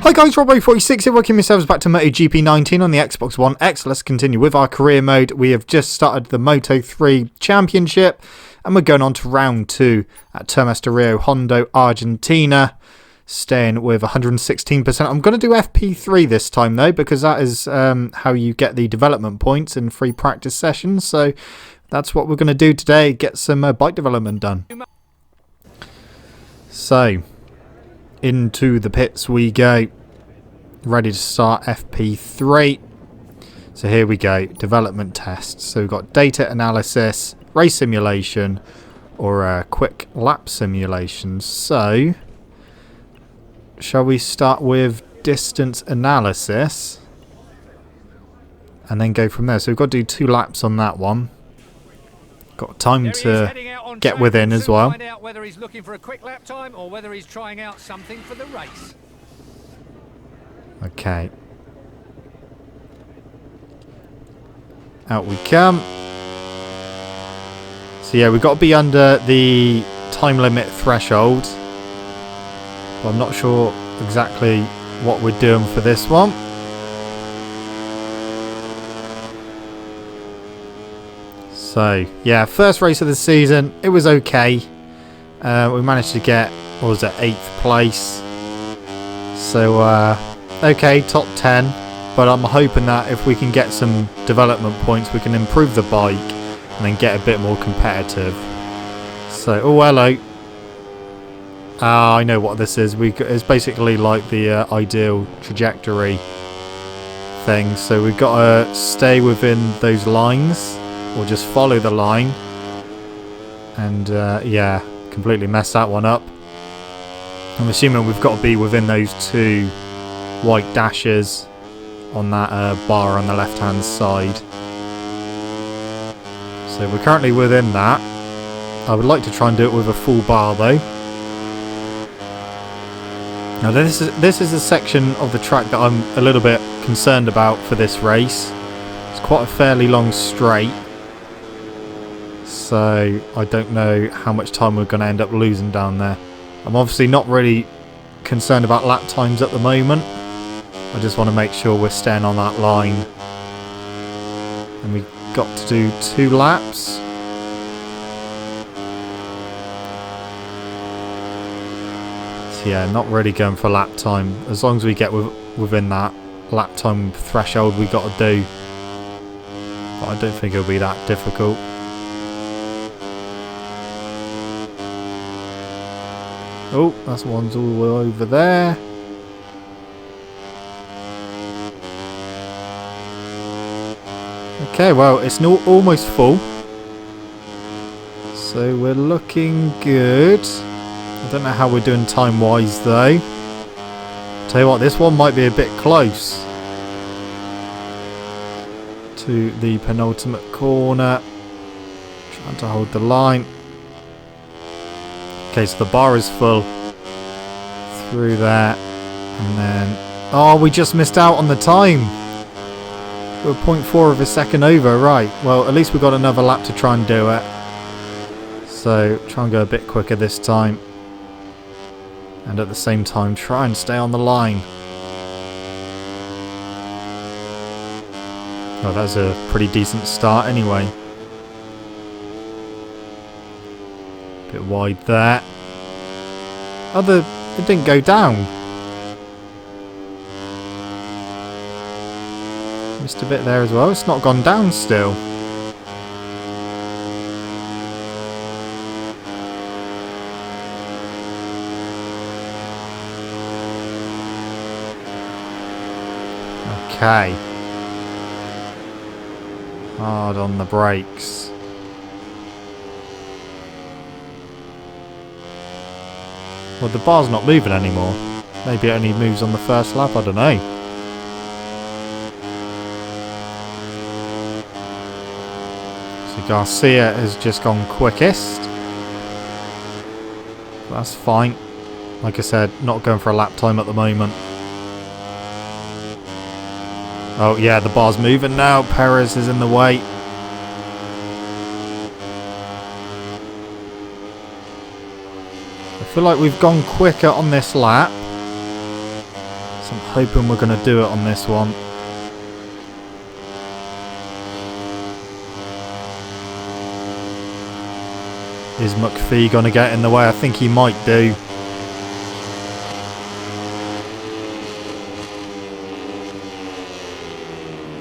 Hi guys, Robbo46 here, welcome yourselves back to MotoGP 19 on the Xbox One X. Let's continue with our career mode. We have just started the Moto3 Championship and we're going on to round 2 at Termas de Rio Hondo, Argentina. Staying with 116%. I'm going to do FP3 this time though, because that is how you get the development points in free practice sessions. So that's what we're going to do today, get some bike development done. So, into the pits we go. Ready to start FP3. So here we go, development tests. So we've got data analysis, race simulation, or quick lap simulation. So, shall we start with distance analysis and then go from there? So we've got to do 2 laps on that one. Got time to get within as well. Find out whether he's looking for a quick lap time or whether he's trying out something for the race. Okay. Out we come. So yeah, we've got to be under the time limit threshold. But I'm not sure exactly what we're doing for this one. So, yeah, first race of the season, it was okay. We managed to get, what was it, 8th place. So, okay, top 10. But I'm hoping that if we can get some development points, we can improve the bike and then get a bit more competitive. So, oh, hello. I know what this is. It's basically like the ideal trajectory thing. So we've got to stay within those lines. Or just follow the line. And yeah, completely messed that one up. I'm assuming we've got to be within those 2 white dashes on that bar on the left hand side. So we're currently within that. I would like to try and do it with a full bar though. Now this is a section of the track that I'm a little bit concerned about for this race. It's quite a fairly long straight. So I don't know how much time we're going to end up losing down there. I'm obviously not really concerned about lap times at the moment. I just want to make sure we're staying on that line. And we got to do 2 laps. So yeah, not really going for lap time. As long as we get within that lap time threshold we got to do. But I don't think it'll be that difficult. Oh, that's one's all the way over there. Okay, well, it's not almost full. So we're looking good. I don't know how we're doing time-wise, though. Tell you what, this one might be a bit close to the penultimate corner. Trying to hold the line. Okay, so the bar is full through there, and then oh, we just missed out on the time. We're 0.4 of a second over, right? Well, at least we've got another lap to try and do it. So try and go a bit quicker this time, and at the same time try and stay on the line. Oh, that's a pretty decent start anyway. Bit wide there. It didn't go down. Missed a bit there as well. It's not gone down still. Okay. Hard on the brakes. Well, the bar's not moving anymore. Maybe it only moves on the first lap, I don't know. So Garcia has just gone quickest. That's fine. Like I said, not going for a lap time at the moment. Oh yeah, the bar's moving now. Perez is in the way. I feel like we've gone quicker on this lap. So I'm Hoping we're going to do it on this one. Is McPhee going to get in the way? I think he might do.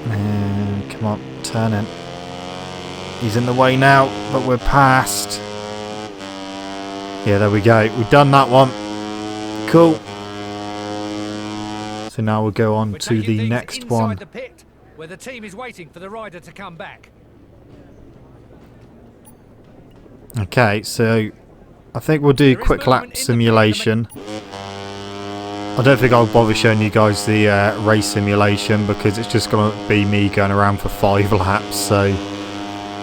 And come on, turn in. He's in the way now, but we're past. Yeah, there we go. We've done that one. Cool. So now we'll go on to the next one. The pit, where the team is waiting for the rider to come back. Okay, so I think we'll do quick lap simulation. I don't think I'll bother showing you guys the race simulation because it's just going to be me going around for 5 laps. So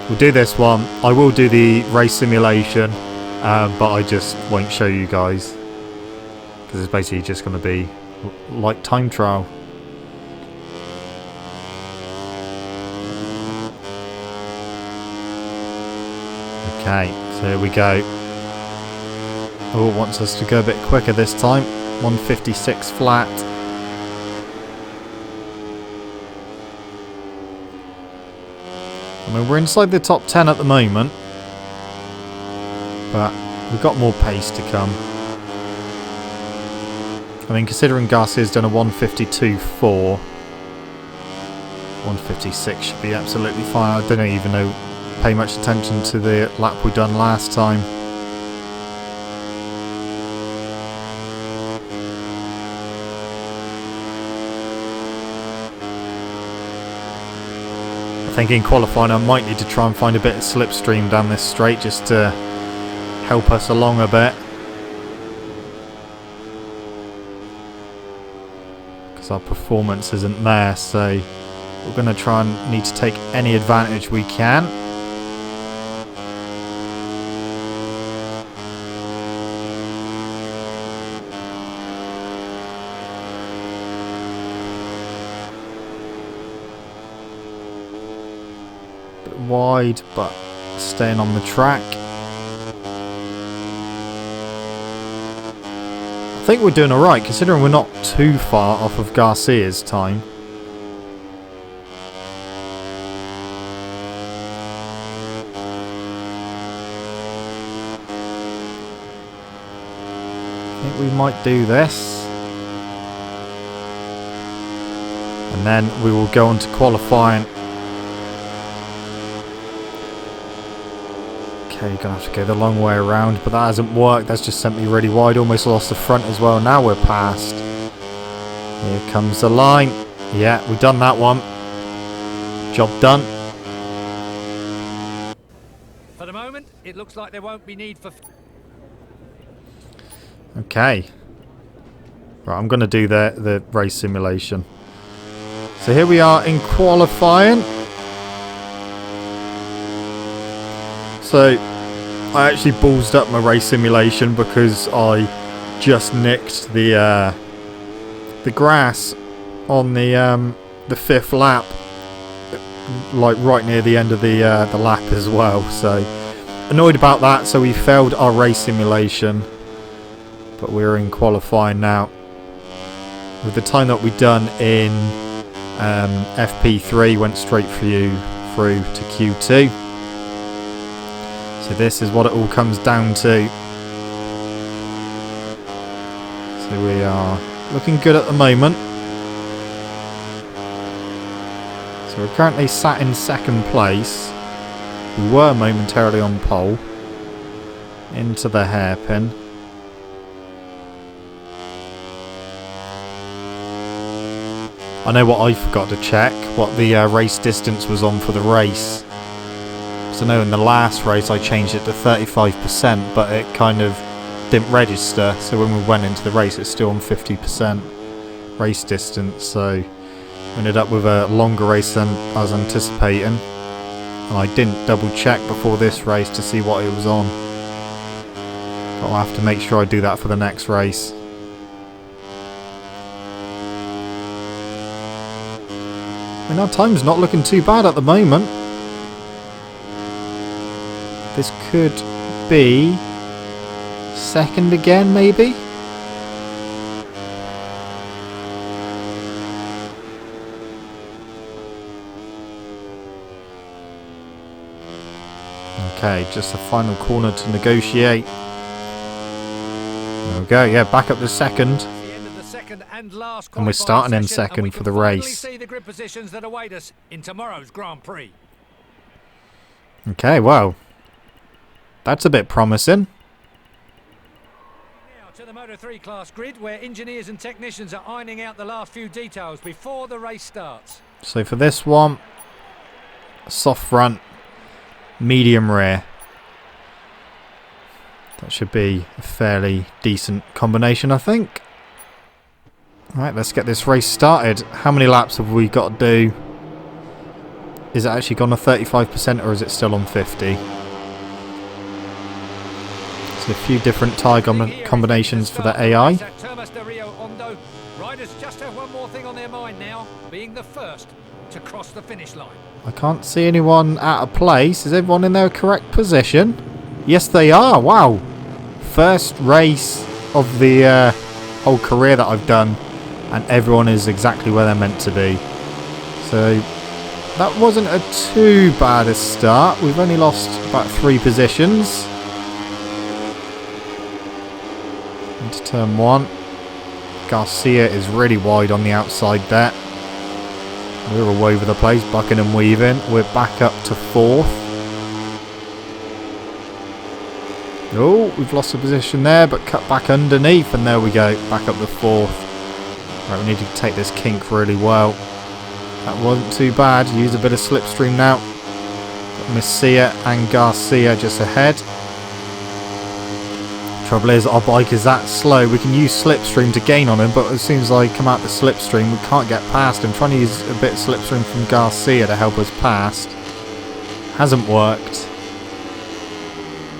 we'll do this one. I will do the race simulation, but I just won't show you guys because it's basically just going to be like time trial. Okay, so here we go. Oh, it wants us to go a bit quicker this time. 156 flat. I mean, we're inside the top 10 at the moment, but we've got more pace to come. I mean, considering Garcia's done a 152.4, 156 should be absolutely fine. I don't even know. Pay much attention to the lap we done last time. I think in qualifying I might need to try and find a bit of slipstream down this straight just to help us along a bit. Because our performance isn't there, so we're going to try and need to take any advantage we can. Wide, but staying on the track. I think we're doing alright considering we're not too far off of Garcia's time. I think we might do this. And then we will go on to qualifying. Okay, you're going to have to go the long way around, but that hasn't worked. That's just sent me really wide. Almost lost the front as well. Now we're past. Here comes the line. Yeah, we've done that one. Job done. For the moment, it looks like there won't be need for... Okay. Right, I'm going to do the race simulation. So here we are in qualifying. So I actually ballsed up my race simulation because I just nicked the grass on the 5th lap, like right near the end of the lap as well. So annoyed about that. So we failed our race simulation, but we're in qualifying now. With the time that we've done in FP3, went straight through to Q2. So this is what it all comes down to. So we are looking good at the moment. So we're currently sat in 2nd place. We were momentarily on pole. Into the hairpin. I know what I forgot to check, what the race distance was on for the race. So I know in the last race I changed it to 35%, but it kind of didn't register. So when we went into the race, it's still on 50% race distance. So we ended up with a longer race than I was anticipating. And I didn't double check before this race to see what it was on. But I'll have to make sure I do that for the next race. I mean, our time's not looking too bad at the moment. This could be 2nd again, maybe? Okay, just the final corner to negotiate. There we go, yeah, back up to second. The end of the second and last And we're starting in session, and second we for can the finally race. see the grid positions that await us in tomorrow's Grand Prix. Okay, well, that's a bit promising. Now to the Moto3 class grid, where engineers and technicians are ironing out the last few details before the race starts. So for this one, soft front, medium rear. That should be a fairly decent combination, I think. Alright, let's get this race started. How many laps have we got to do? Is it actually gone to 35% or is it still on 50? So a few different tyre combinations for the AI. Riders just have one more thing on their mind now, being the first to cross the finish line. I can't see anyone out of place. Is everyone in their correct position? Yes, they are. Wow. First race of the whole career that I've done, and everyone is exactly where they're meant to be. So that wasn't a too bad a start. We've only lost about 3 positions. Into turn 1. Garcia is really wide on the outside there. We're all over the place, bucking and weaving. We're back up to 4th. Oh, we've lost a position there, but cut back underneath, and there we go, back up to 4th. Right, we need to take this kink really well. That wasn't too bad. Use a bit of slipstream now. Got Messia and Garcia just ahead. Trouble is, our bike is that slow. We can use slipstream to gain on him, but as soon as I come out the slipstream, we can't get past him. Trying to use a bit of slipstream from Garcia to help us past. Hasn't worked.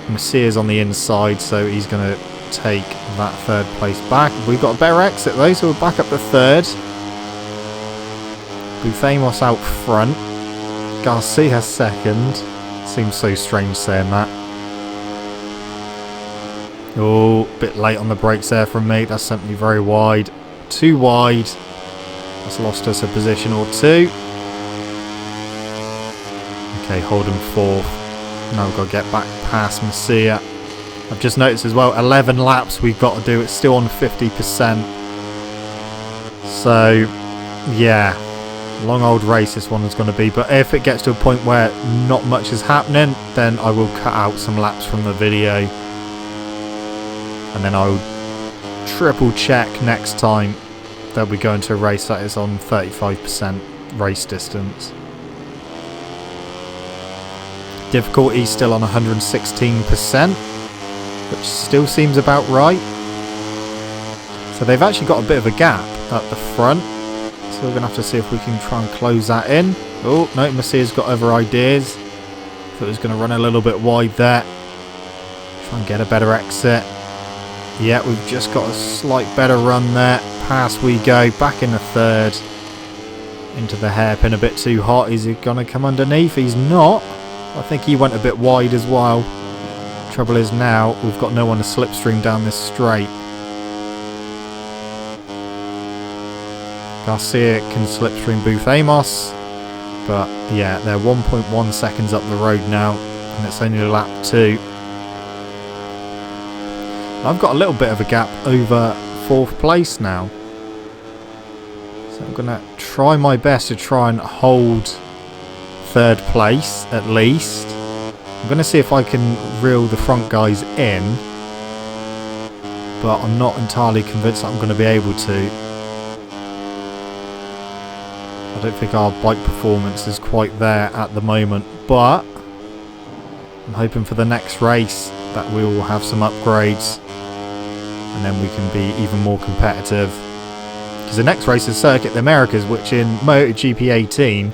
Messia's on the inside, so he's going to take that 3rd place back. We've got a better exit though, so we're back up to 3rd. Bufamos out front. Garcia 2nd. Seems so strange saying that. Oh, a bit late on the brakes there from me. That sent me very wide. Too wide. That's lost us a position or 2. Okay, holding 4th. Now we've got to get back past Messia. I've just noticed as well, 11 laps we've got to do. It's still on 50%. So, yeah. Long old race this one is going to be. But if it gets to a point where not much is happening, then I will cut out some laps from the video. And then I'll triple check next time that we go into a race that is on 35% race distance. Difficulty still on 116%, which still seems about right. So they've actually got a bit of a gap at the front. So we're going to have to see if we can try and close that in. Oh, no, Messia's got other ideas. Thought it was going to run a little bit wide there. Try and get a better exit. Yeah, we've just got a slight better run there. Past we go, back in the 3rd. Into the hairpin, a bit too hot. Is he going to come underneath? He's not. I think he went a bit wide as well. Trouble is now, we've got no one to slipstream down this straight. Garcia can slipstream Bufamos. But yeah, they're 1.1 seconds up the road now. And it's only lap 2. I've got a little bit of a gap over 4th place now. So I'm going to try my best to try and hold 3rd place at least. I'm going to see if I can reel the front guys in. But I'm not entirely convinced that I'm going to be able to. I don't think our bike performance is quite there at the moment. But I'm hoping for the next race that we will have some upgrades. And then we can be even more competitive. Because the next race is Circuit the Americas, which in MotoGP 18,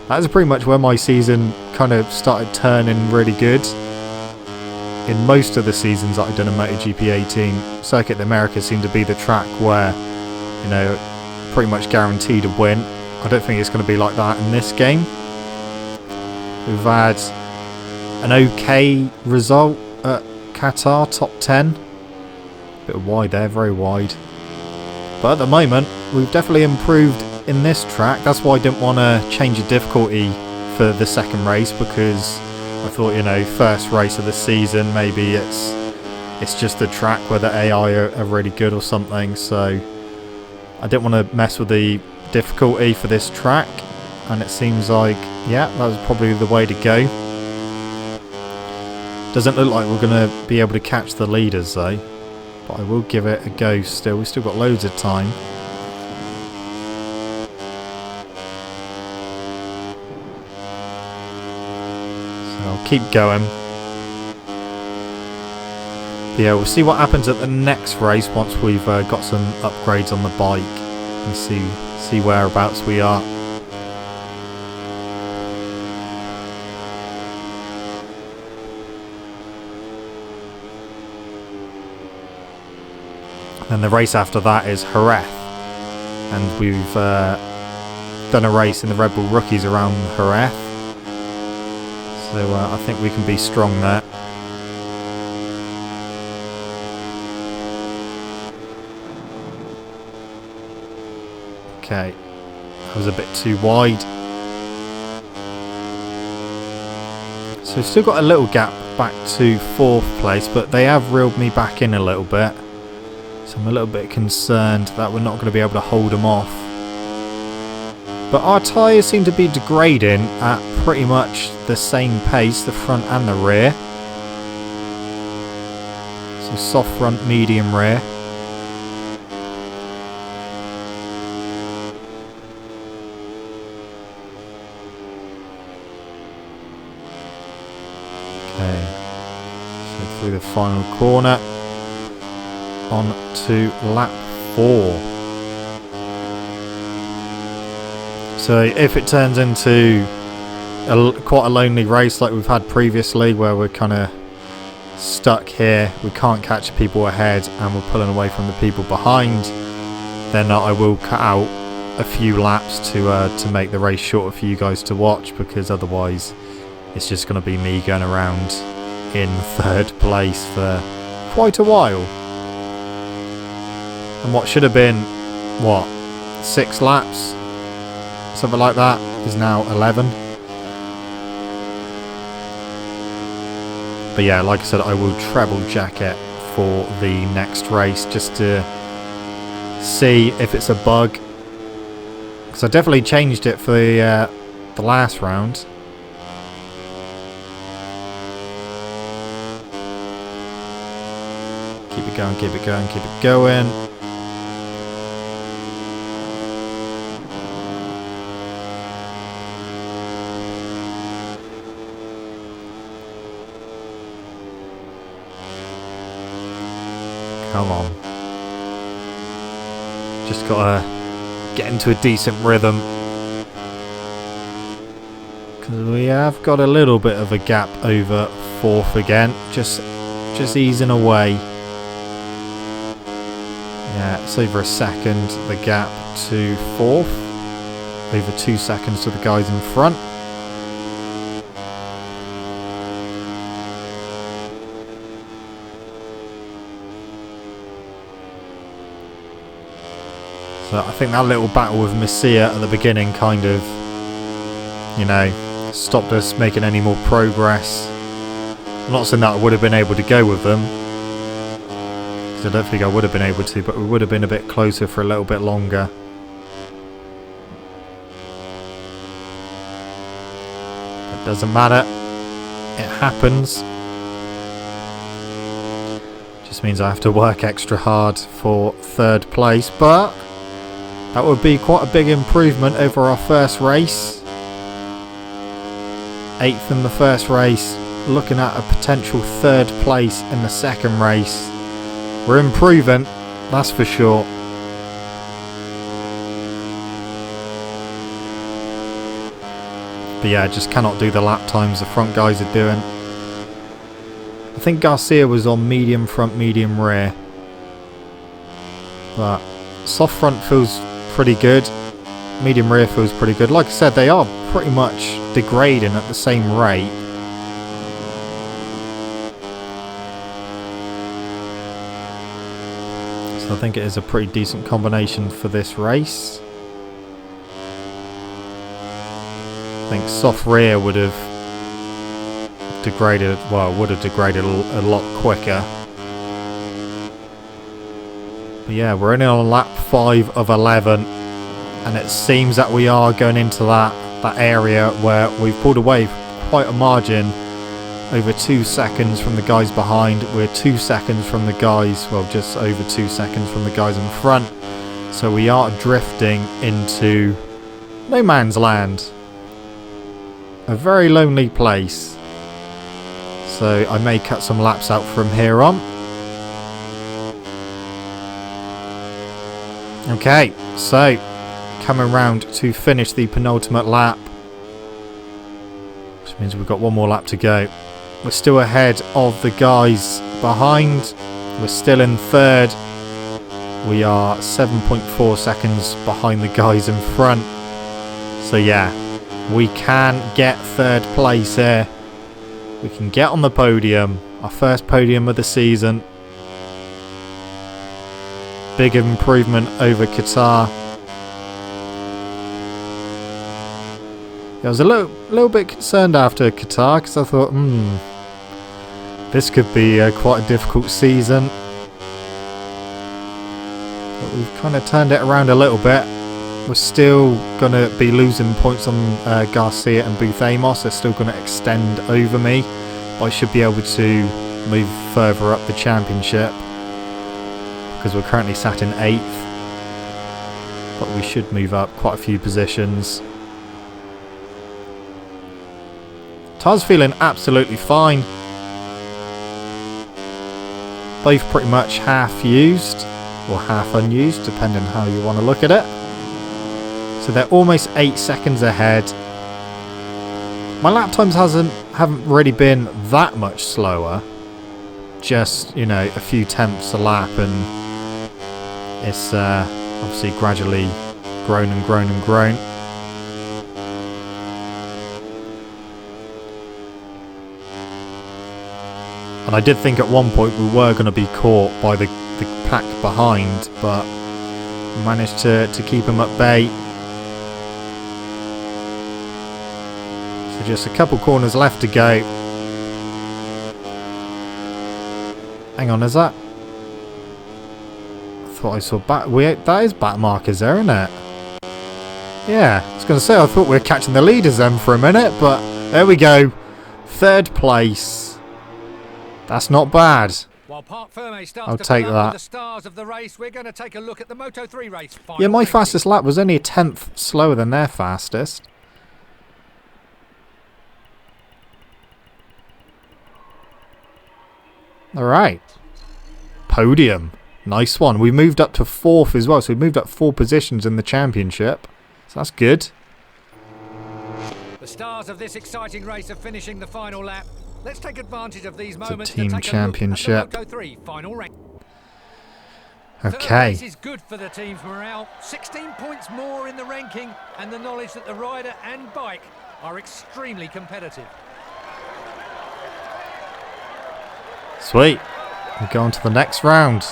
that is pretty much where my season kind of started turning really good. In most of the seasons that I've done in MotoGP 18, Circuit the Americas seemed to be the track where, you know, pretty much guaranteed a win. I don't think it's going to be like that in this game. We've had an okay result at Qatar, top 10. Bit wide there, very wide. But at the moment, we've definitely improved in this track. That's why I didn't want to change the difficulty for the second race, because I thought, you know, first race of the season, maybe it's just a track where the AI are really good or something, so I didn't want to mess with the difficulty for this track, and it seems like, yeah, that was probably the way to go. Doesn't look like we're going to be able to catch the leaders though, but I will give it a go still. We've still got loads of time. So I'll keep going. But yeah, we'll see what happens at the next race once we've got some upgrades on the bike and see whereabouts we are. And the race after that is Jerez, and we've done a race in the Red Bull Rookies around Jerez, so I think we can be strong there. Okay, that was a bit too wide. So we've still got a little gap back to 4th place, but they have reeled me back in a little bit. So I'm a little bit concerned that we're not going to be able to hold them off. But our tyres seem to be degrading at pretty much the same pace, the front and the rear. So soft front, medium rear. Okay, so through the final corner. On to lap 4. So if it turns into quite a lonely race like we've had previously, where we're kind of stuck here, we can't catch people ahead and we're pulling away from the people behind, then I will cut out a few laps to make the race shorter for you guys to watch, because otherwise it's just going to be me going around in 3rd place for quite a while. And what should have been, what, 6 laps? Something like that, is now 11. But yeah, like I said, I will treble jacket for the next race just to see if it's a bug. Because I definitely changed it for the last round. Keep it going, keep it going, keep it going. Come on. Just gotta get into a decent rhythm. Because we have got a little bit of a gap over 4th again. Just easing away. Yeah, it's over a second, the gap to 4th. Over 2 seconds to the guys in front. So I think that little battle with Messia at the beginning kind of, you know, stopped us making any more progress. I'm not saying that I would have been able to go with them, because I don't think I would have been able to, but we would have been a bit closer for a little bit longer. It doesn't matter. It happens. Just means I have to work extra hard for 3rd place, but that would be quite a big improvement over our first race. 8th in the first race, looking at a potential 3rd place in the second race. We're improving, that's for sure. But yeah, I just cannot do the lap times the front guys are doing. I think Garcia was on medium front, medium rear. But soft front feels pretty good. Medium rear feels pretty good. Like I said, they are pretty much degrading at the same rate. So I think it is a pretty decent combination for this race. I think soft rear would have degraded, well, would have degraded a lot quicker. But yeah, we're only on lap 5 of 11, and it seems that we are going into that area where we've pulled away quite a margin, over 2 seconds from the guys behind. We're 2 seconds from the guys, well, just over 2 seconds from the guys in front. So we are drifting into no man's land. A very lonely place. So I may cut some laps out from here on. Okay, so coming round to finish the penultimate lap, which means we've got one more lap to go. We're still ahead of the guys behind. We're still in third. We are 7.4 seconds behind the guys in front. So yeah, we can get third place here. We can get on the podium. Our first podium of the season. Big improvement over Qatar. I was a little bit concerned after Qatar because I thought, this could be quite a difficult season. But we've kind of turned it around a little bit. We're still going to be losing points on Garcia and Booth Amos. They're still going to extend over me. But I should be able to move further up the championship, because we're currently sat in 8th. But we should move up quite a few positions. Car's feeling absolutely fine. Both pretty much half used, or half unused, depending how you want to look at it. So they're almost 8 seconds ahead. My lap times haven't really been that much slower. Just, you know, a few tenths a lap, and it's obviously gradually grown and grown and grown. And I did think at one point we were going to be caught by the pack behind, but managed to keep them at bay. So just a couple corners left to go. Hang on, is that? I thought I saw back. That is back markers there, isn't it? Yeah, I was going to say, I thought we were catching the leaders then for a minute, but there we go. Third place. That's not bad. I'll take that. The stars of the race, we're going to take a look at the Moto3 race. Yeah, my fastest lap was only a tenth slower than their fastest. Alright. Podium. Nice one. We moved up to 4th as well, so we moved up 4 positions in the championship. So that's good. The stars of this exciting race are finishing the final lap. Let's take advantage of these moments. It's a team to take championship. A look at the Moto3 final rank. Okay. This is good for the team's morale. 16 points more in the ranking, and the knowledge that the rider and bike are extremely competitive. Sweet. We'll go on to the next round.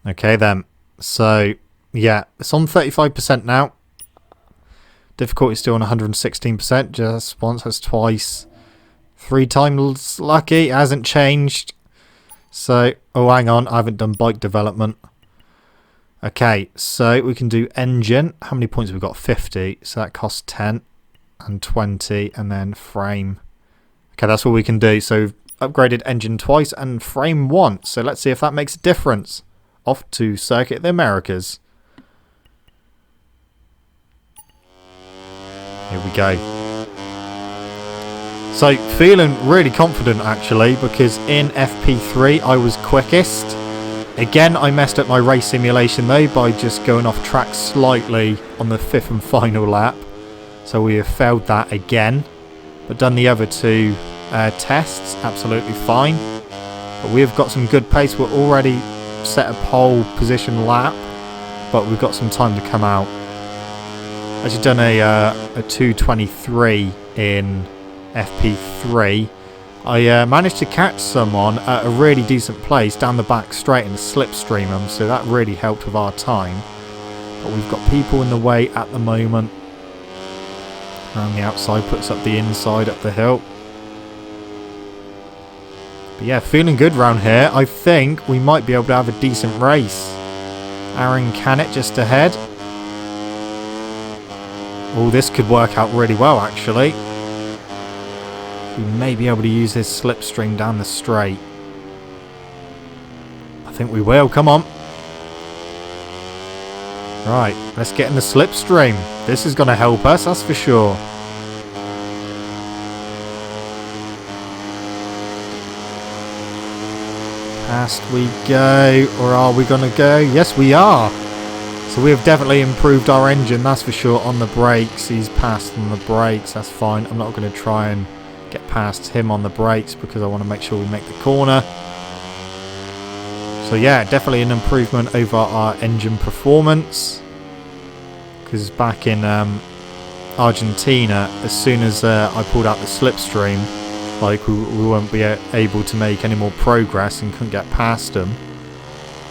Okay then. So, yeah, it's on 35% now. Difficulty still on 116%. Just once, that's twice. 3 times lucky. It hasn't changed. So, oh, hang on. I haven't done bike development. Okay, so we can do engine. How many points have we got? 50. So that costs 10 and 20, and then frame. Okay, that's what we can do. So we've upgraded engine twice and frame once. So let's see if that makes a difference. Off to Circuit of the Americas. Here we go. So feeling really confident actually, because in FP3 I was quickest. Again, I messed up my race simulation though by just going off track slightly on the 5th and final lap. So we have failed that again. But done the other 2 tests absolutely fine. But we have got some good pace. We're already set a pole position lap, but we've got some time to come out. Actually done a 2:23 in FP3. I managed to catch someone at a really decent place down the back straight and slipstream them, so that really helped with our time. But we've got people in the way at the moment. Around the outside, puts up the inside up the hill. But yeah, feeling good round here. I think we might be able to have a decent race. Aaron Canet just ahead. Oh, this could work out really well, actually. We may be able to use this slipstream down the straight. I think we will. Come on. Right, let's get in the slipstream. This is going to help us, that's for sure. Past we go, or are we going to go? Yes, we are. So we have definitely improved our engine, that's for sure, on the brakes. He's passed on the brakes, that's fine. I'm not going to try and get past him on the brakes because I want to make sure we make the corner. So yeah, definitely an improvement over our engine performance. Because back in Argentina, as soon as I pulled out the slipstream, like we won't be able to make any more progress and couldn't get past them.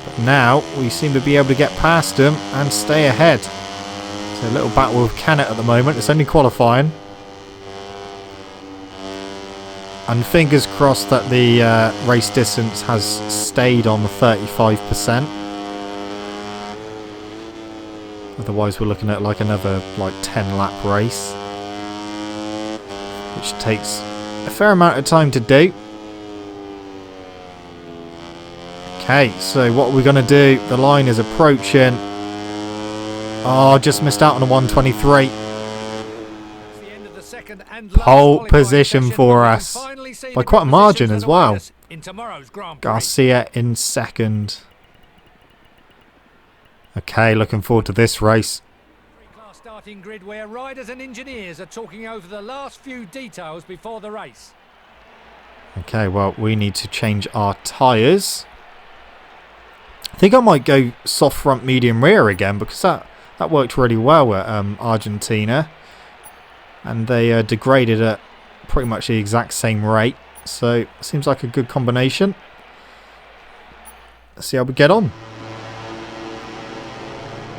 But now we seem to be able to get past them and stay ahead. So a little battle with Canet at the moment. It's only qualifying. And fingers crossed that the race distance has stayed on the 35%. Otherwise we're looking at like another 10 lap race. Which takes a fair amount of time to do. Okay, so what are we going to do? The line is approaching. Oh, just missed out on a 123. Pole position for us. By quite a margin as well. Garcia in second. Okay, looking forward to this race. Starting grid where riders and engineers are talking over the last few details before the race. Okay, well, we need to change our tyres. I think I might go soft front, medium rear again because that worked really well at Argentina. And they degraded at pretty much the exact same rate. So, seems like a good combination. Let's see how we get on.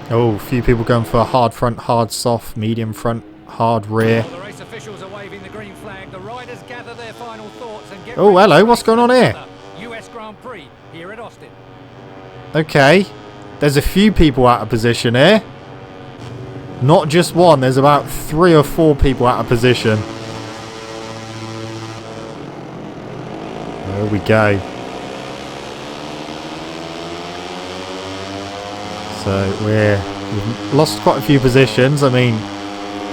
Oh, a few people going for a hard front, hard soft, medium front, hard rear. The race officials are waving the green flag. The riders gather their final thoughts and get oh, hello, what's going on here? US Grand Prix here at Austin. Okay, there's a few people out of position here. Not just one, there's about 3 or 4 people out of position. There we go. So we've lost quite a few positions. I mean,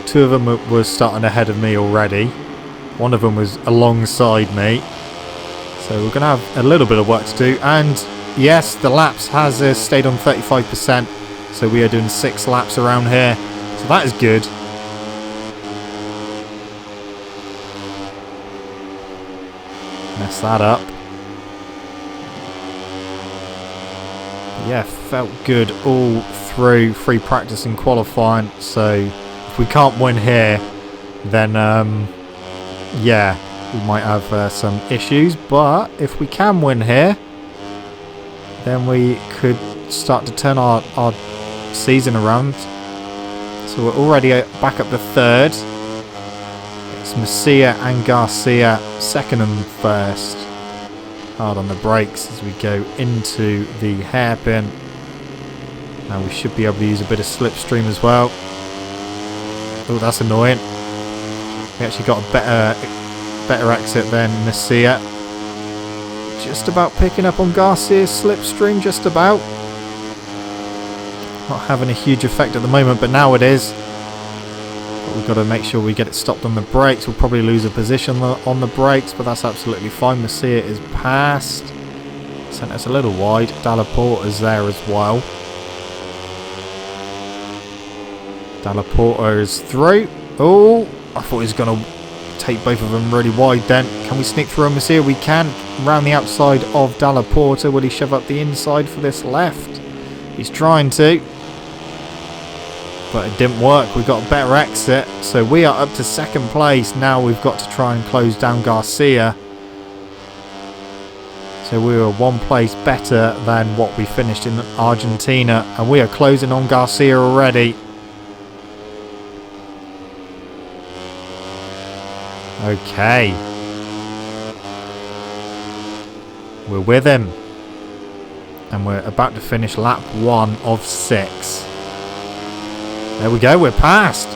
2 of them were starting ahead of me already. 1 of them was alongside me. So we're going to have a little bit of work to do. And yes, the laps has stayed on 35%. So we are doing 6 laps around here. So that is good. Mess that up. But yeah, felt good all through free practice and qualifying. So if we can't win here, then yeah, we might have some issues. But if we can win here, then we could start to turn our season around. So we're already back up to 3rd. It's Masia and Garcia 2nd and 1st. Hard on the brakes as we go into the hairpin. Now we should be able to use a bit of slipstream as well. Oh, that's annoying. We actually got a better exit than Masia. Just about picking up on Garcia's slipstream, just about. Not having a huge effect at the moment, but now it is. But we've got to make sure we get it stopped on the brakes. We'll probably lose a position on the brakes, but that's absolutely fine. Masia is past. Sent us a little wide. Dalla Porta's there as well. Dalla Porta is through. Oh, I thought he was going to take both of them really wide then. Can we sneak through Masia? We can. Round the outside of Dalla Porta. Will he shove up the inside for this left? He's trying to. But it didn't work. We got a better exit. So we are up to 2nd place. Now we've got to try and close down Garcia. So we were 1 place better than what we finished in Argentina. And we are closing on Garcia already. Okay. We're with him. And we're about to finish lap 1 of 6. There we go, we're past.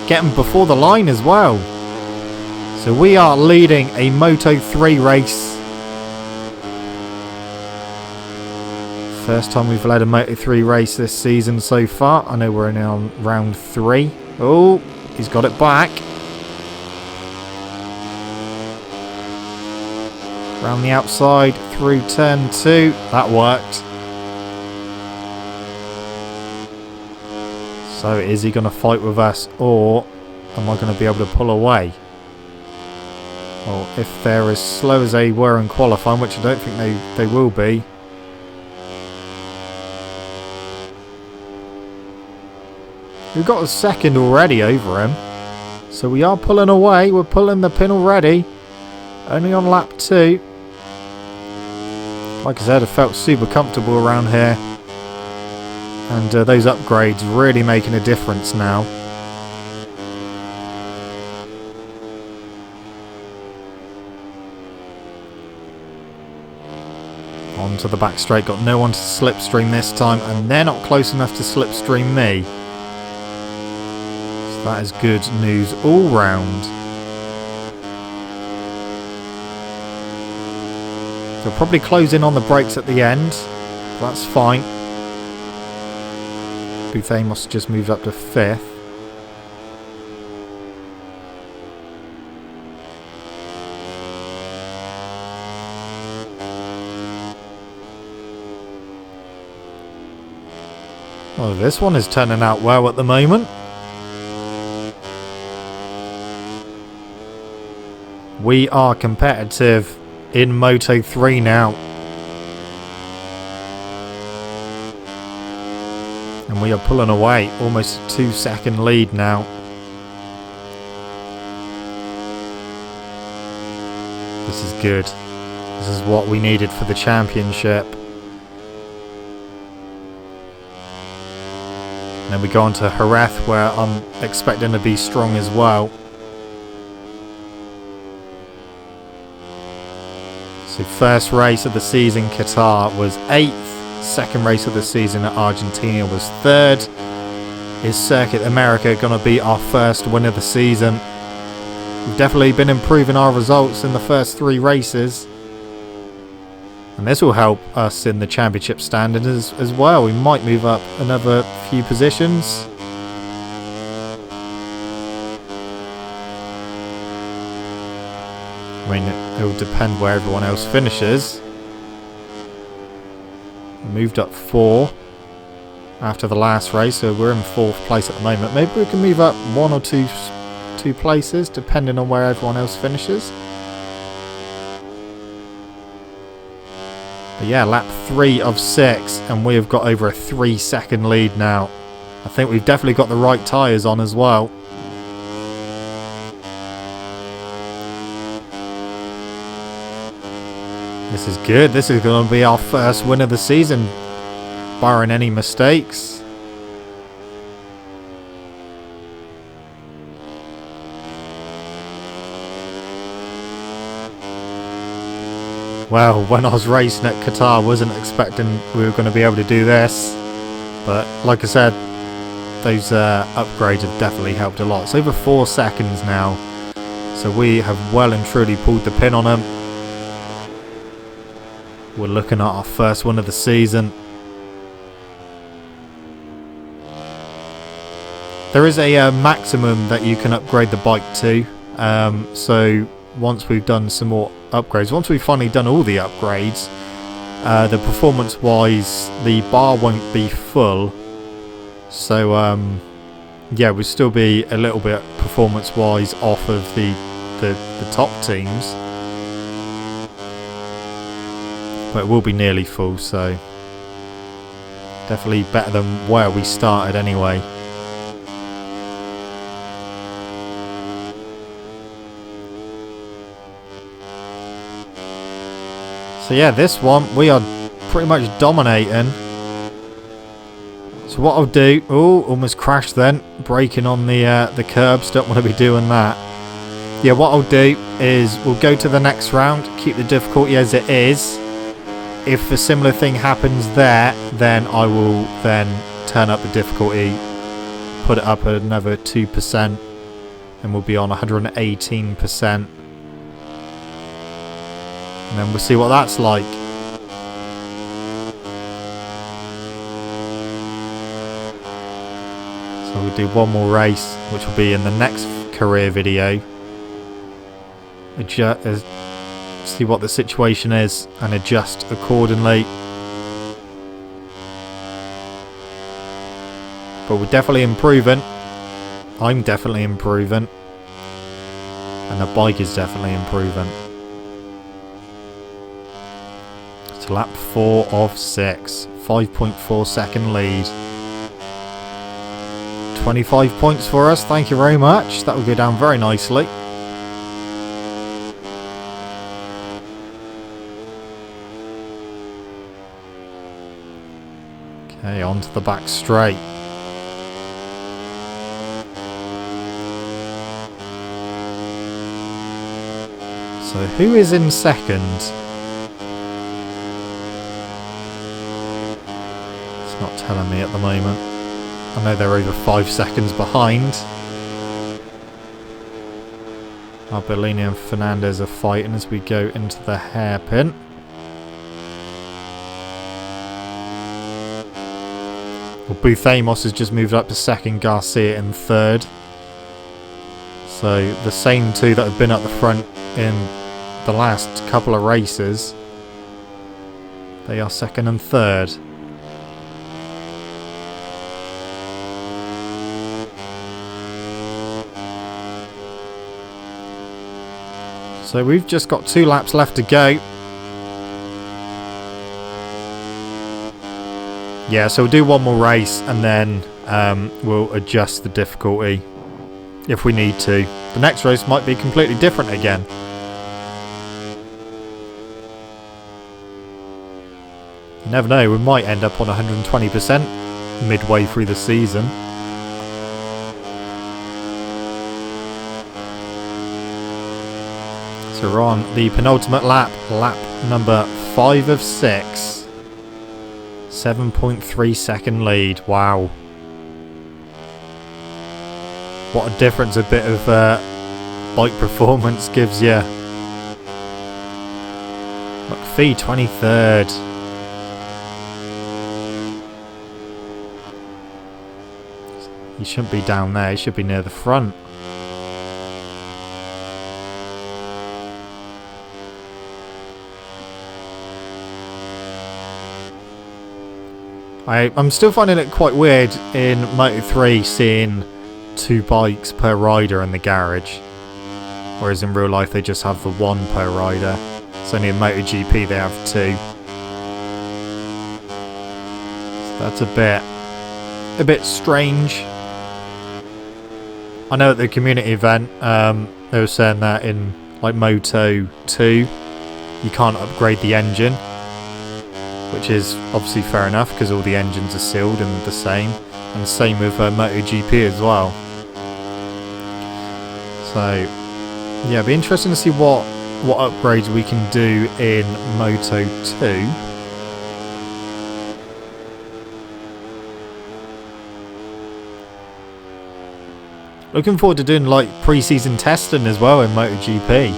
Getting before the line as well. So we are leading a Moto3 race. First time we've led a Moto3 race this season so far. I know we're in on round 3. Oh, he's got it back. Around the outside, through turn 2. That worked. So is he going to fight with us, or am I going to be able to pull away? Well, if they're as slow as they were in qualifying, which I don't think they will be. We've got a second already over him. So we are pulling away. We're pulling the pin already. Only on lap 2. Like I said, I felt super comfortable around here. And those upgrades really making a difference now. Onto the back straight. Got no one to slipstream this time. And they're not close enough to slipstream me. So that is good news all round. They'll probably close in on the brakes at the end. That's fine. Booth Amos just moved up to 5th. Well, this one is turning out well at the moment. We are competitive in Moto3 now. And we are pulling away. Almost a 2-second lead now. This is good. This is what we needed for the championship. And then we go on to Jerez, where I'm expecting to be strong as well. So first race of the season, Qatar, was 8th. Second race of the season at Argentina was 3rd. Is Circuit America going to be our first win of the season? We've definitely been improving our results in the first 3 races. And this will help us in the championship standings as well. We might move up another few positions. I mean, it will depend where everyone else finishes. We moved up 4 after the last race, so we're in 4th place at the moment. Maybe we can move up 1 or 2 places, depending on where everyone else finishes. But yeah, lap 3 of 6, and we have got over a 3-second lead now. I think we've definitely got the right tyres on as well. This is good. This is going to be our first win of the season, barring any mistakes. Well, when I was racing at Qatar, I wasn't expecting we were going to be able to do this. But like I said, those upgrades have definitely helped a lot. It's over 4 seconds now. So we have well and truly pulled the pin on them. We're looking at our first one of the season. There is a maximum that you can upgrade the bike to. So once we've done some more upgrades, once we've finally done all the upgrades, the performance wise, the bar won't be full. So yeah, we'll still be a little bit performance wise off of the top teams. But it will be nearly full, so definitely better than where we started anyway. So yeah, this one we are pretty much dominating. So what I'll do, oh, almost crashed then, braking on the curbs. Don't want to be doing that. yeah, what I'll do is we'll go to the next round, keep the difficulty as it is. If a similar thing happens there, then I will then turn up the difficulty, put it up another 2%, and we'll be on 118%. And then we'll see what that's like. So we'll do one more race, which will be in the next career video. See what the situation is and adjust accordingly. But we're definitely improving. I'm definitely improving. And the bike is definitely improving. To lap 4 of 6. 5.4 second lead. 25 points for us. Thank you very much. That will go down very nicely. Okay, onto the back straight. So who is in second? It's not telling me at the moment. I know they're over 5 seconds behind. Bellini and Fernandez are fighting as we go into the hairpin. Well, Booth Amos has just moved up to second, Garcia in third. So the same two that have been at the front in the last couple of races, they are second and third. So we've just got 2 laps left to go. Yeah, so we'll do one more race and then we'll adjust the difficulty if we need to. The next race might be completely different again. You never know, we might end up on 120% midway through the season. So we're on the penultimate lap, lap number 5 of 6. 7.3 second lead. Wow. What a difference a bit of bike performance gives you. McPhee 23rd. He shouldn't be down there, he should be near the front. I'm still finding it quite weird in Moto3 seeing 2 bikes per rider in the garage, whereas in real life they just have the 1 per rider. It's only in MotoGP they have 2. So that's a bit strange. I know at the community event they were saying that in like Moto2 you can't upgrade the engine, which is obviously fair enough because all the engines are sealed and the same. And same with MotoGP as well. So yeah, it'll be interesting to see what upgrades we can do in Moto2. Looking forward to doing like pre-season testing as well in MotoGP.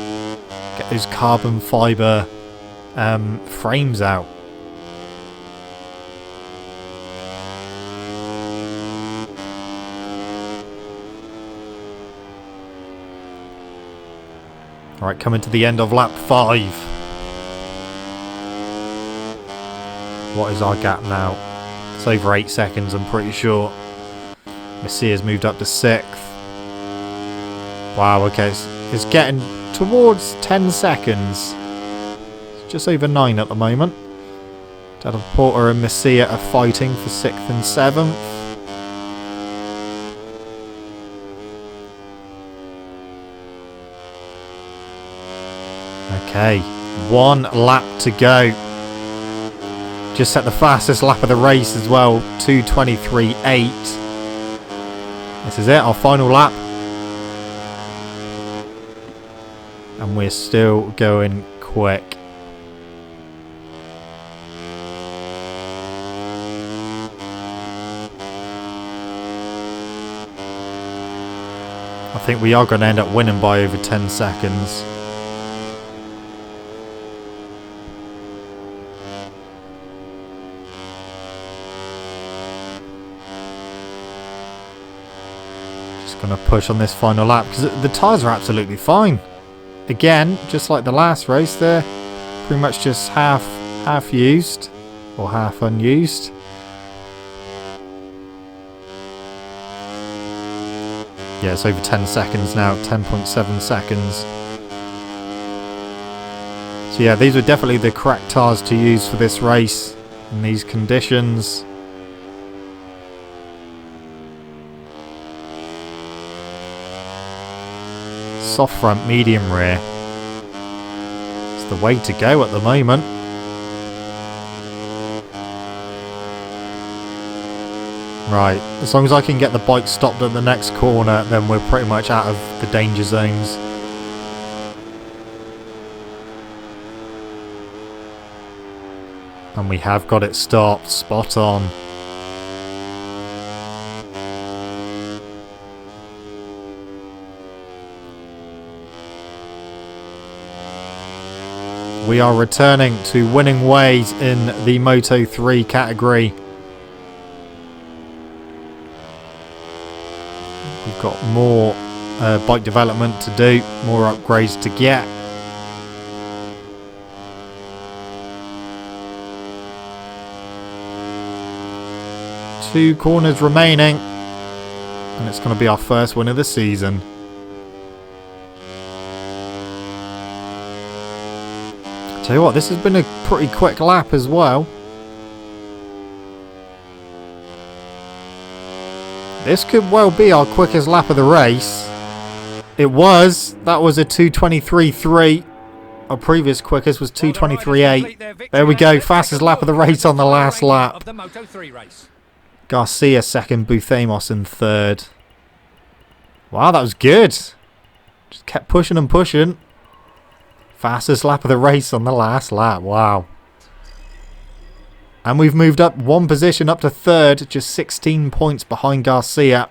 Get those carbon fibre frames out. Alright, coming to the end of lap 5. What is our gap now? It's over 8 seconds, I'm pretty sure. Messia's moved up to 6th. Wow, okay, it's getting towards 10 seconds. It's just over 9 at the moment. Dada Porter and Messia are fighting for 6th and 7th. Okay, 1 lap to go. Just set the fastest lap of the race as well, 2:23.8. This is it, our final lap. And we're still going quick. I think we are going to end up winning by over 10 seconds. Just going to push on this final lap because the tyres are absolutely fine. Again, just like the last race, they're pretty much just half used or half unused. Yeah, it's over 10 seconds now, 10.7 seconds. So yeah, these were definitely the correct tyres to use for this race in these conditions. Soft front, medium rear. It's the way to go at the moment. Right, as long as I can get the bike stopped at the next corner, then we're pretty much out of the danger zones. And we have got it stopped, spot on. We are returning to winning ways in the Moto3 category. We've got more bike development to do, more upgrades to get. Two corners remaining, and it's going to be our first win of the season. Tell you what, this has been a pretty quick lap as well. This could well be our quickest lap of the race. It was. That was a 2:23.3. Our previous quickest was 2:23.8. There we go. Fastest lap of the race on the last lap. Garcia second. Buthemos in third. Wow, that was good. Just kept pushing and pushing. Fastest lap of the race on the last lap. Wow. And we've moved up one position up to third, just 16 points behind Garcia.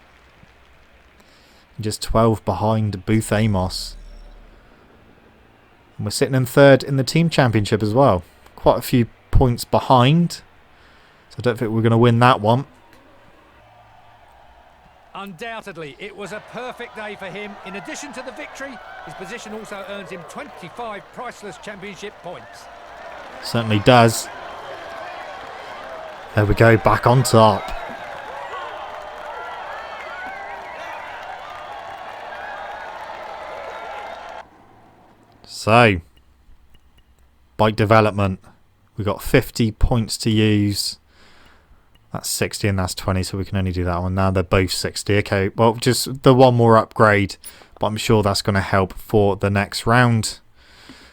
Just 12 behind Buthemos. And we're sitting in third in the team championship as well. Quite a few points behind. So I don't think we're going to win that one. Undoubtedly, it was a perfect day for him. In addition to the victory, his position also earns him 25 priceless championship points. Certainly does. There we go, back on top. So, bike development. We've got 50 points to use. That's 60 and that's 20, so we can only do that one. Now they're both 60. Okay, well, just the one more upgrade, but I'm sure that's going to help for the next round.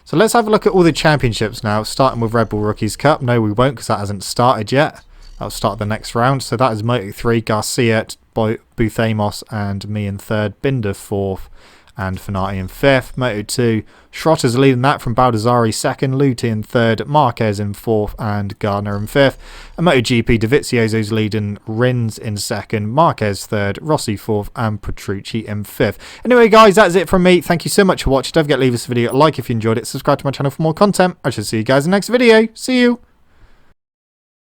So let's have a look at all the championships now, starting with Red Bull Rookies Cup. No, we won't, because that hasn't started yet. That'll start the next round. So that is Moto3, Garcia, Buthemos, and me in third, Binder fourth, and Finati in fifth. Moto2, Schrotters leading that from Baldassari second, Luti in third, Marquez in fourth, and Gardner in fifth. And MotoGP, Dovizioso's leading, Rins in second, Marquez third, Rossi fourth, and Petrucci in fifth. Anyway, guys, that's it from me. Thank you so much for watching. Don't forget to leave this video a like if you enjoyed it. Subscribe to my channel for more content. I shall see you guys in the next video. See you.